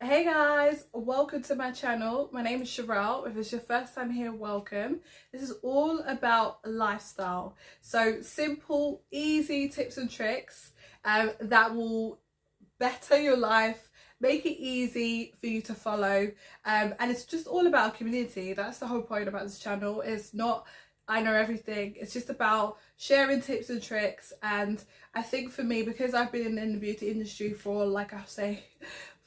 Hey guys, welcome to my channel. My name is Sherelle. If it's your first time here, welcome. This is all about lifestyle. So simple, easy tips and tricks that will better your life, make it easy for you to follow. And it's just all about community. That's the whole point about this channel. It's not I know everything. It's just about sharing tips and tricks. And I think for me, because I've been in the beauty industry for, like I say,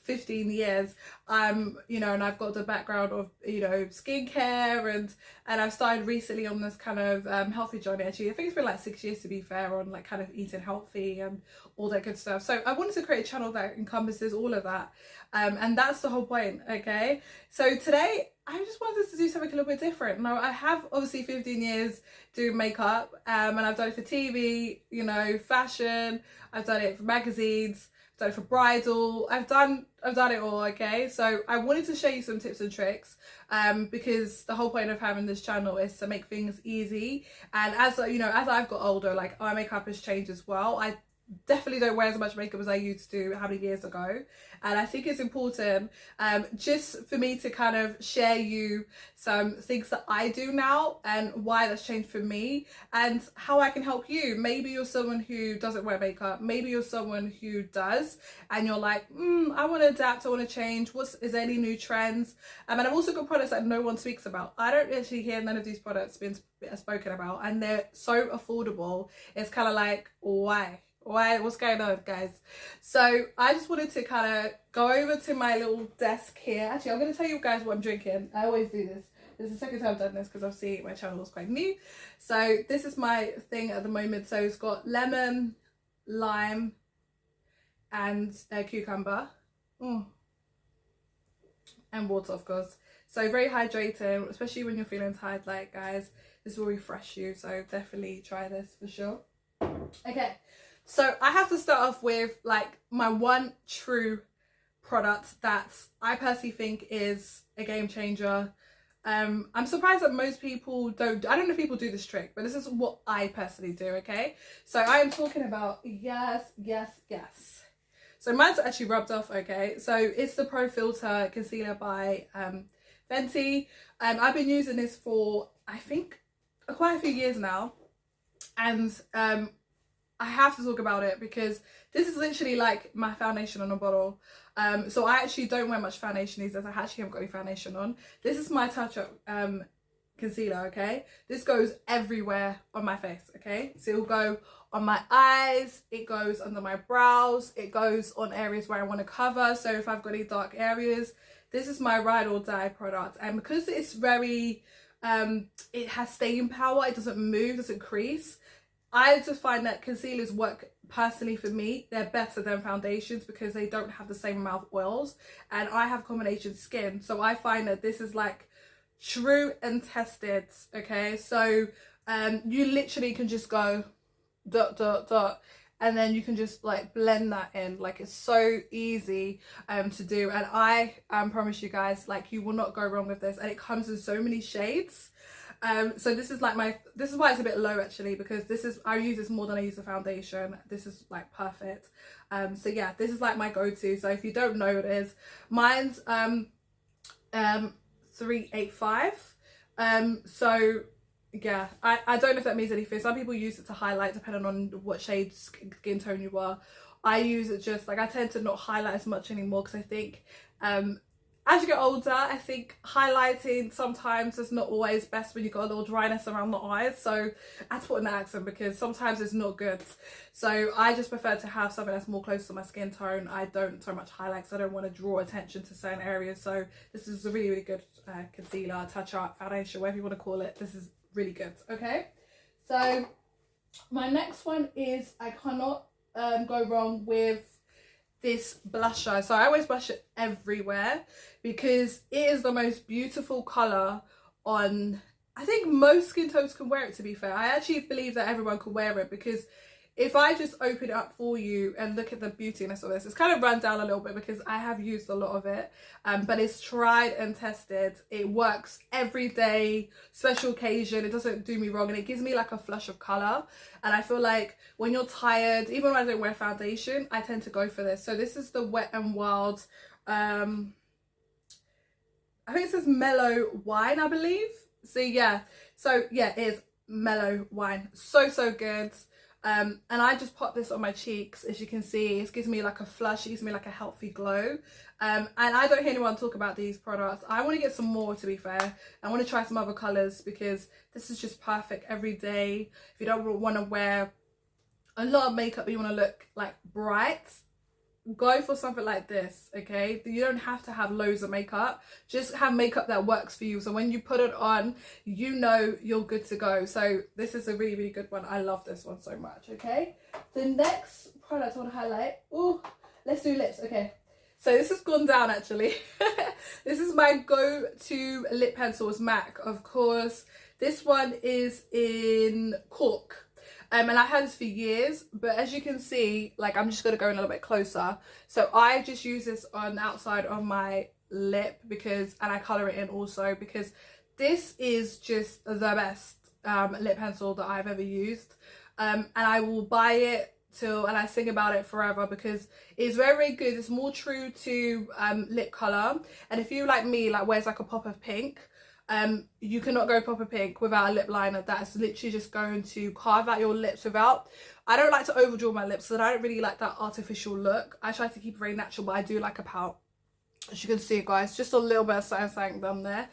15 years, and I've got the background of skincare, and I've started recently on this kind of healthy journey. Actually, I think it's been like 6 years to be fair, on like kind of eating healthy and all that good stuff. So I wanted to create a channel that encompasses all of that, and that's the whole point. Okay, so today I just wanted to do something a little bit different. Now, I have obviously 15 years doing makeup, and I've done it for TV, fashion. I've done it for magazines, done it for bridal. I've done it all. Okay, so I wanted to show you some tips and tricks, because the whole point of having this channel is to make things easy. And as as I've got older, like my makeup has changed as well. I definitely don't wear as much makeup as I used to how many years ago, and I think it's important just for me to kind of share you some things that I do now and why that's changed for me and how I can help you. Maybe you're someone who doesn't wear makeup, maybe you're someone who does, and you're like, I want to adapt, I want to change. Is there any new trends? And I've also got products that no one speaks about. I don't actually hear none of these products being spoken about, and they're so affordable. It's kind of like, what's going on, guys? So I just wanted to kind of go over to my little desk here. Actually, I'm going to tell you guys what I'm drinking. I always do this. This is the second time I've done this because obviously my channel is quite new. So this is my thing at the moment. So it's got lemon, lime, and cucumber, and water, of course. So very hydrating, especially when you're feeling tired. Like, guys, this will refresh you. So definitely try this for sure. Okay. So I have to start off with like my one true product that I personally think is a game changer. I'm surprised that most people don't. I don't know if people do this trick, but this is what I personally do. Okay, so I am talking about yes. So mine's actually rubbed off. Okay, so it's the Pro Filter Concealer by Fenty. I've been using this for I think quite a few years now, and I have to talk about it because this is literally like my foundation on a bottle. So I actually don't wear much foundation these days. I actually haven't got any foundation on. This is my touch-up concealer, okay? This goes everywhere on my face, okay? So it'll go on my eyes, it goes under my brows, it goes on areas where I want to cover. So if I've got any dark areas, this is my ride or die product. And because it's very, it has staying power, it doesn't move, doesn't crease. I just find that concealers work personally for me. They're better than foundations because they don't have the same amount of oils, and I have combination skin, so I find that this is like true and tested. Okay, so you literally can just go dot dot dot, and then you can just like blend that in. Like, it's so easy to do, and I promise you guys, like, you will not go wrong with this. And it comes in so many shades. So this is like this is why it's a bit low actually, because I use this more than I use the foundation. This is like perfect. So yeah, this is like my go-to. So if you don't know what it is, mine's 385. So yeah, I don't know if that means anything. Some people use it to highlight depending on what shade skin tone you are. I use it just like, I tend to not highlight as much anymore because I think as you get older, I think highlighting sometimes is not always best when you've got a little dryness around the eyes. So I had to put an accent because sometimes it's not good. So I just prefer to have something that's more close to my skin tone. I don't so much highlight because I don't want to draw attention to certain areas. So this is a really, really good concealer, touch-up, foundation, whatever you want to call it. This is really good. Okay, so my next one is, I cannot go wrong with this blusher. So I always blush it everywhere because it is the most beautiful colour on, I think most skin tones can wear it, to be fair. I actually believe that everyone can wear it, because if I just open it up for you and look at the beautiness of this, it's kind of run down a little bit because I have used a lot of it, but it's tried and tested. It works every day, special occasion, it doesn't do me wrong, and it gives me like a flush of colour. And I feel like when you're tired, even when I don't wear foundation, I tend to go for this. So this is the Wet n Wild I think it says mellow wine, I believe. See, yeah. So yeah, it is mellow wine. So good. And I just pop this on my cheeks. As you can see, it gives me like a flush, it gives me like a healthy glow. And I don't hear anyone talk about these products. I want to get some more, to be fair. I want to try some other colors because this is just perfect every day. If you don't want to wear a lot of makeup but you want to look like bright, go for something like this. Okay, you don't have to have loads of makeup, just have makeup that works for you, so when you put it on, you know you're good to go. So this is a really good one. I love this one so much. Okay, the next product I want to highlight, oh, let's do lips. Okay, so this has gone down actually. This is my go-to lip pencil, is MAC, of course. This one is in cork. And I've had this for years, but as you can see, like, I'm just going to go in a little bit closer. So I just use this on the outside of my lip because, and I colour it in also, because this is just the best lip pencil that I've ever used. And I will buy it till, and I sing about it forever because it's very good. It's more true to lip colour. And if you, like me, like wears like a pop of pink, you cannot go proper pink without a lip liner. That's literally just going to carve out your lips without. I don't like to overdraw my lips, so I don't really like that artificial look. I try to keep it very natural, but I do like a pout. As you can see, guys, just a little bit of something done there.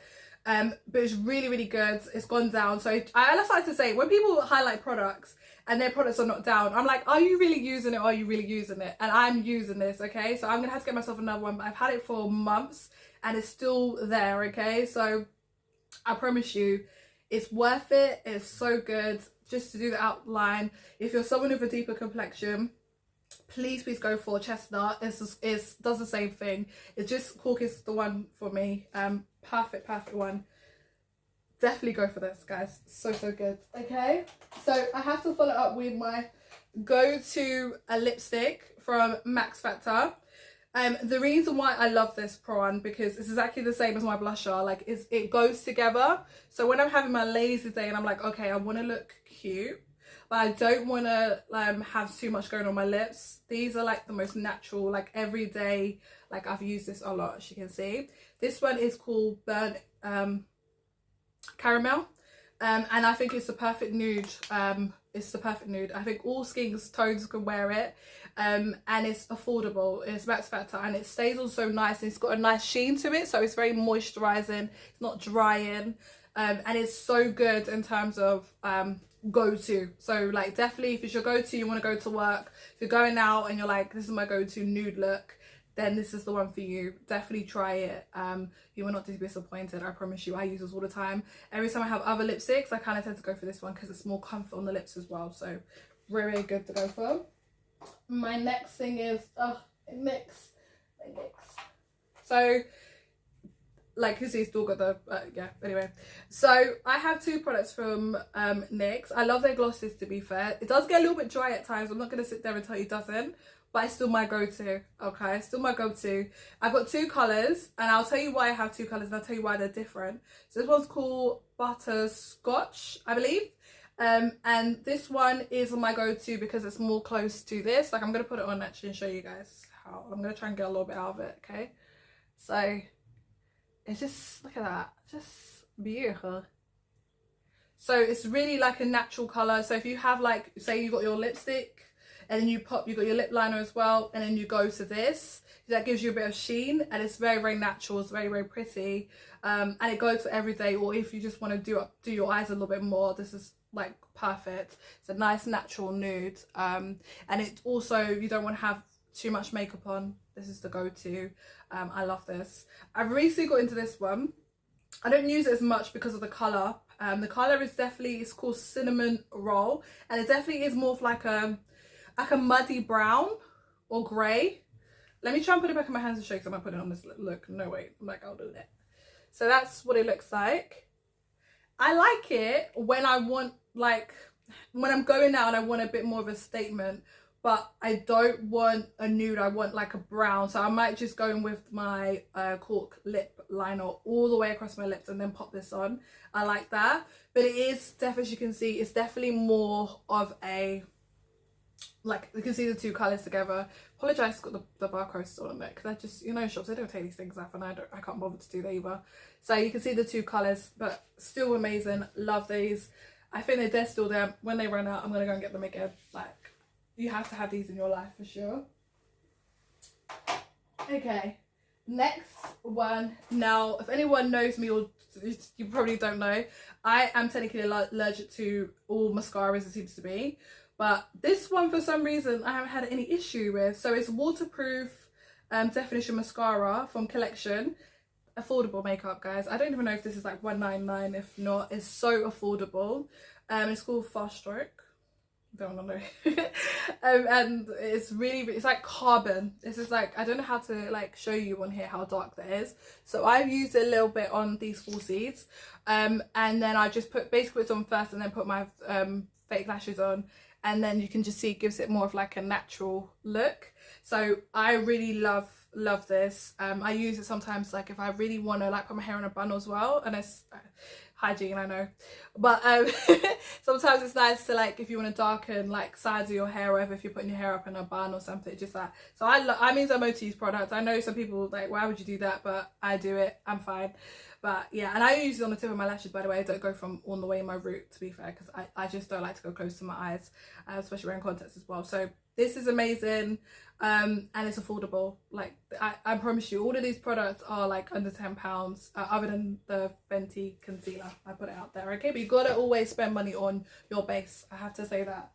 But it's really good. It's gone down. So I just like to say, when people highlight products and their products are not down, I'm like, are you really using it? Or are you really using it? And I'm using this, okay? So I'm gonna have to get myself another one, but I've had it for months and it's still there, okay? So I promise you, it's worth it. It's so good just to do the outline. If you're someone with a deeper complexion, please go for chestnut. It does the same thing. It's just cork is the one for me. Perfect one. Definitely go for this, guys. So good. Okay, so I have to follow up with my go-to lipstick from Max Factor. The reason why I love this prawn, because it's exactly the same as my blusher. Like, it goes together. So when I'm having my lazy day and I'm like, okay, I want to look cute, but I don't want to have too much going on my lips, these are like the most natural, like everyday. Like, I've used this a lot, as you can see. This one is called Burnt Caramel, and I think it's the perfect nude. It's the perfect nude. I think all skin tones can wear it, and it's affordable. It's Max Factor and it stays on so nice, and it's got a nice sheen to it, so it's very moisturizing, it's not drying, and it's so good in terms of go-to. So like, definitely if it's your go-to, you want to go to work, if you're going out and you're like, this is my go-to nude look, then this is the one for you. Definitely try it. You will not be disappointed, I promise you. I use this all the time. Every time I have other lipsticks, I kind of tend to go for this one because it's more comfort on the lips as well. So really good to go for. My next thing is NYX. So like you see, still got the yeah, anyway. So I have two products from NYX. I love their glosses, to be fair. It does get a little bit dry at times. I'm not going to sit there and tell you it doesn't, but it's still my go-to. Okay, still my go-to. I've got two colours, and I'll tell you why I have two colours, and I'll tell you why they're different. So this one's called Butterscotch, I believe, and this one is my go-to because it's more close to this. Like, I'm going to put it on actually and show you guys how. I'm going to try and get a little bit out of it, okay? So it's just, look at that, just beautiful. So it's really like a natural colour. So if you have, like, say you got your lipstick and then you got your lip liner as well, and then you go to this, that gives you a bit of sheen, and it's very natural. It's very pretty, and it goes for every day, or if you just want to do your eyes a little bit more, this is like perfect. It's a nice natural nude, and it also, you don't want to have too much makeup on, this is the go-to. I love this. I've recently got into this one. I don't use it as much because of the colour. The colour is definitely, it's called Cinnamon Roll, and it definitely is more of like a muddy brown or grey. Let me try and put it back in my hands and show you, because I'm going to put it on this look. No, wait, I'm like, I'll do that. So that's what it looks like. I like it when I want, like, when I'm going out and I want a bit more of a statement, but I don't want a nude, I want like a brown. So I might just go in with my cork lip liner all the way across my lips and then pop this on. I like that. But it is definitely, as you can see, it's definitely more of a like you can see the two colours together. Apologise, it's got the barcode still on it because I just, you know, shops, they don't take these things off, and I can't bother to do that either. So you can see the two colours, but still amazing. Love these. I think they're still there. When they run out, I'm gonna go and get them again. Like, you have to have these in your life for sure. Okay, next one. Now, if anyone knows me, or you probably don't know, I am technically allergic to all mascaras, it seems to be. But this one, for some reason, I haven't had any issue with. So it's waterproof definition mascara from Collection. Affordable makeup, guys. I don't even know if this is like $1.99. If not, it's so affordable. It's called Fast Stroke. Don't want to know. And it's really, it's like carbon. This is like, I don't know how to like show you on here how dark that is. So I've used it a little bit on these full seeds. And then I just basically put it on first, and then put my fake lashes on. And then you can just see it gives it more of like a natural look. So I really love this. I use it sometimes like if I really want to like put my hair in a bun as well, and it's hygiene, I know, but sometimes it's nice to like, if you want to darken like sides of your hair, or whatever, if you're putting your hair up in a bun or something, just that. So I mean, I'm OT's products. I know some people like, why would you do that, but I do it, I'm fine. But yeah, and I use it on the tip of my lashes, by the way. I don't go from all the way in my root, to be fair, because I just don't like to go close to my eyes, especially wearing contacts as well. So this is amazing, and it's affordable. Like, I promise you, all of these products are like under £10, other than the Fenty concealer. I put it out there, okay? But you gotta always spend money on your base, I have to say that.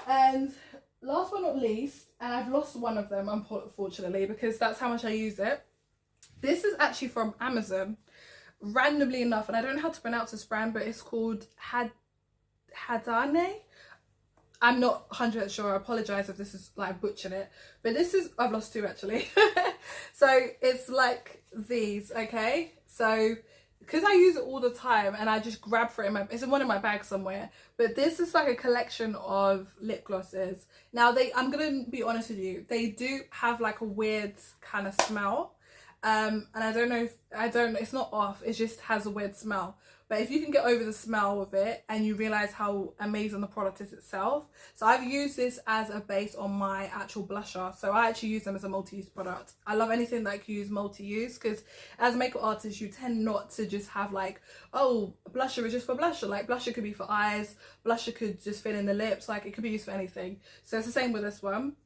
And last but not least, and I've lost one of them, unfortunately, because that's how much I use it. This is actually from Amazon, randomly enough, and I don't know how to pronounce this brand, but it's called Hadane. I'm not 100% sure. I apologise if this is like butchering it, but this is, I've lost two actually. So it's like these, okay? So because I use it all the time, and I just grab for it it's in one of my bags somewhere, but this is like a collection of lip glosses. Now I'm gonna be honest with you, they do have like a weird kind of smell. And I don't know it's not off, it just has a weird smell. But if you can get over the smell of it, and you realize how amazing the product is itself. So I've used this as a base on my actual blusher. So I actually use them as a multi-use product. I love anything that can use multi-use, because as a makeup artist, you tend not to just have like, oh, blusher is just for blusher. Like, blusher could be for eyes, blusher could just fill in the lips, like it could be used for anything. So it's the same with this one.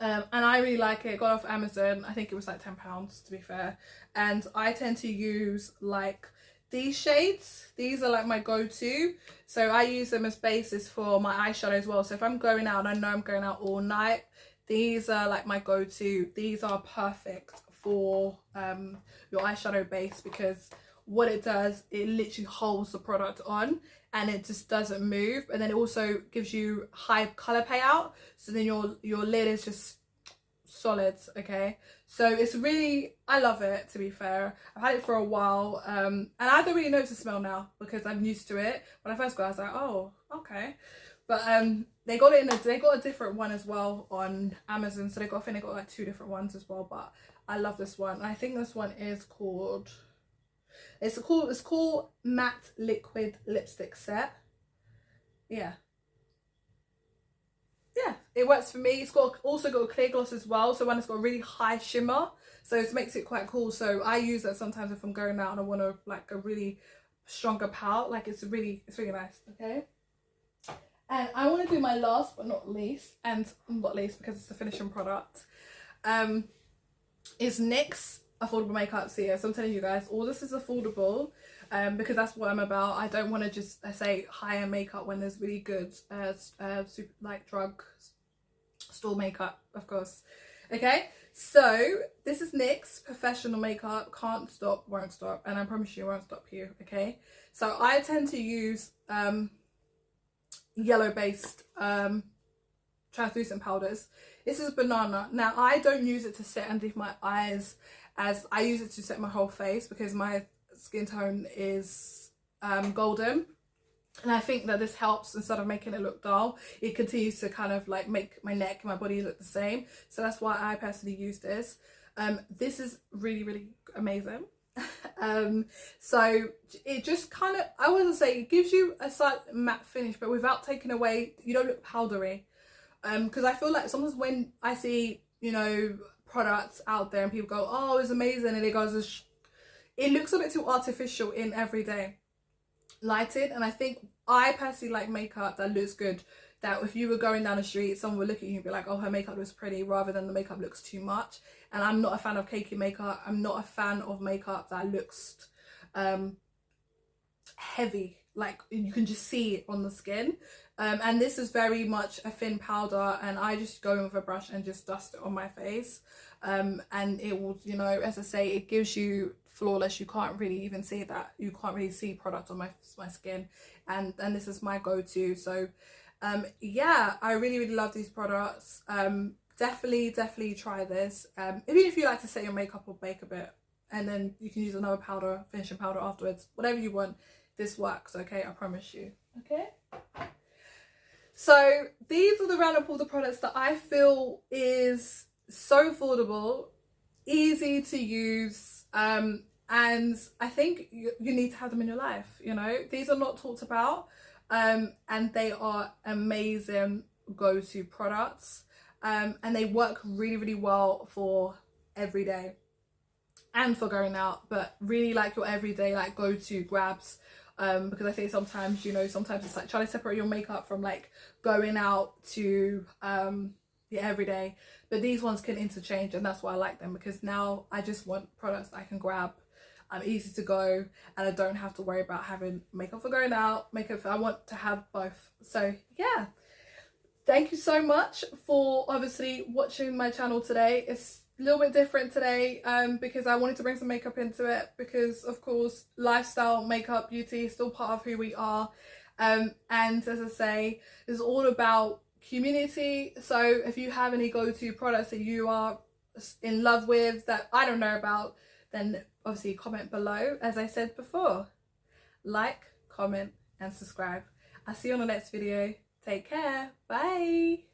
And I really like it. Got off Amazon. I think it was like £10, to be fair. And I tend to use like these shades. These are like my go-to. So I use them as basis for my eyeshadow as well. So if I'm going out and I know I'm going out all night, these are like my go-to. These are perfect for your eyeshadow base, because what it does, it literally holds the product on, and it just doesn't move. And then it also gives you high color payout, so then your lid is just solid, okay? So it's really, I love it, to be fair. I've had it for a while, and I don't really notice the smell now because I'm used to it. When I first got it, I was like, oh, okay. But they got a different one as well on Amazon. So I think they got like 2 different ones as well, but I love this one. I think this one is called, it's called Matte Liquid Lipstick Set. Yeah, it works for me. It's also got a clear gloss as well, so one it's got a really high shimmer, so it makes it quite cool. So I use that sometimes if I'm going out and I want to like a really stronger palette. Like, it's really nice, okay? And I want to do my last but not least, and not least because it's the finishing product, is NYX affordable makeup series. So I'm telling you guys, all this is affordable, because that's what I'm about. I don't want to just say high-end makeup when there's really good super, like drug store makeup, of course. Okay, so this is NYX professional makeup. Can't stop, won't stop, and I promise you, won't stop you. Okay, so I tend to use yellow based translucent powders. This is Banana. Now I don't use it to set underneath my eyes, as I use it to set my whole face, because my skin tone is golden, and I think that this helps. Instead of making it look dull, it continues to kind of like make my neck and my body look the same. So that's why I personally use this. This is really amazing. So it just kind of, I wouldn't say, it gives you a slight matte finish, but without taking away, you don't look powdery. because I feel like sometimes when I see, you know, products out there and people go, oh, it's amazing, and it goes, it looks a bit too artificial in everyday lighting. And I think I personally like makeup that looks good, that if you were going down the street, someone would look at you and be like, oh, her makeup looks pretty, rather than the makeup looks too much. And I'm not a fan of cakey makeup. I'm not a fan of makeup that looks heavy, like you can just see it on the skin. And this is very much a thin powder, and I just go in with a brush and just dust it on my face, and it will, you know, as I say, it gives you flawless. You can't really even see that, you can't really see product on my skin, and this is my go-to. So yeah, I really love these products. Definitely try this. Even if you like to set your makeup or bake a bit, and then you can use another powder, finishing powder afterwards, whatever you want, this works, okay? I promise you. Okay, so these are the roundup of the products that I feel is so affordable, easy to use, and I think you need to have them in your life. You know, these are not talked about, and they are amazing go-to products, and they work really well for every day and for going out, but really like your everyday like go-to grabs. Because I think sometimes, you know, sometimes it's like trying to separate your makeup from like going out to the everyday, but these ones can interchange, and that's why I like them, because now I just want products that I can grab, easy to go, and I don't have to worry about having makeup for going out, makeup for, I want to have both. So yeah, thank you so much for obviously watching my channel today. It's a little bit different today, because I wanted to bring some makeup into it, because of course lifestyle, makeup, beauty is still part of who we are, and as I say, it's all about community. So if you have any go-to products that you are in love with that I don't know about, then obviously comment below. As I said before, like, comment and subscribe. I'll see you on the next video. Take care. Bye.